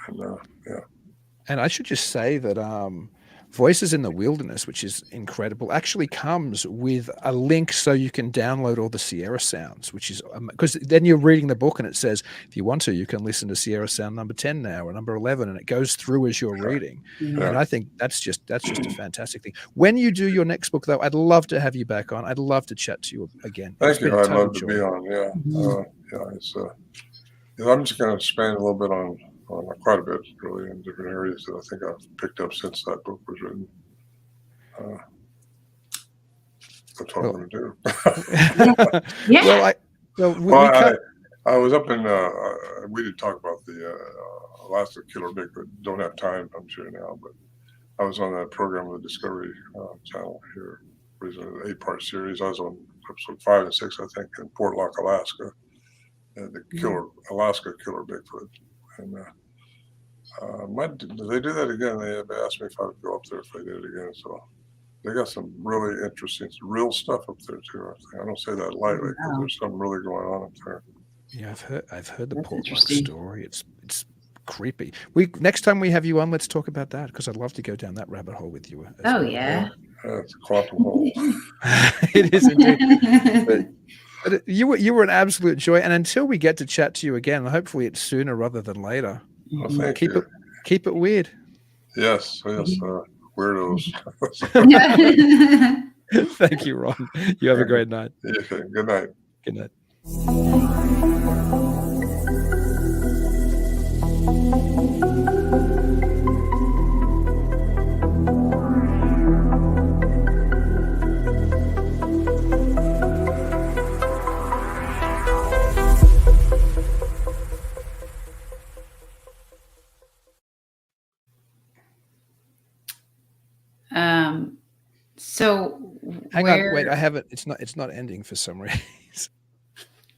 And yeah. And I should just say that Voices in the Wilderness, which is incredible, actually comes with a link so you can download all the Sierra sounds, which is because then you're reading the book and it says, if you want to, you can listen to Sierra sound number 10 now or number 11, and it goes through as you're reading. Yeah. And I think that's just a fantastic thing. When you do your next book, though, I'd love to have you back on. I'd love to chat to you again. Thank you. I'd love to be on. Yeah. It's I'm just going to expand a little bit on quite a bit, really, in different areas that I think I've picked up since that book was written. That's what I'm going to do. Yeah. I was up in, we did talk about the Alaska Killer Bigfoot. Don't have time, I'm sure now, but I was on that program with the Discovery Channel here. It was an 8-part series. I was on episode 5 and 6, I think, in Fort Lock, Alaska. The Alaska Killer Bigfoot. And They do that again. They asked me if I would go up there if they did it again. So they got some really interesting, real stuff up there too. I don't say that lightly because there's something really going on up there. Yeah, I've heard the That's Portlock interesting. story. It's creepy. Next time we have you on, let's talk about that because I'd love to go down that rabbit hole with you. Oh, yeah. It's a quantum hole. It is indeed. But you were an absolute joy, and until we get to chat to you again, hopefully it's sooner rather than later. Well, thank you. Keep it weird. Yes, weirdos. Thank you, Ron. You have a great night. Okay, good night. Good night. So Hang on, wait, I have it. It's not ending for some reason.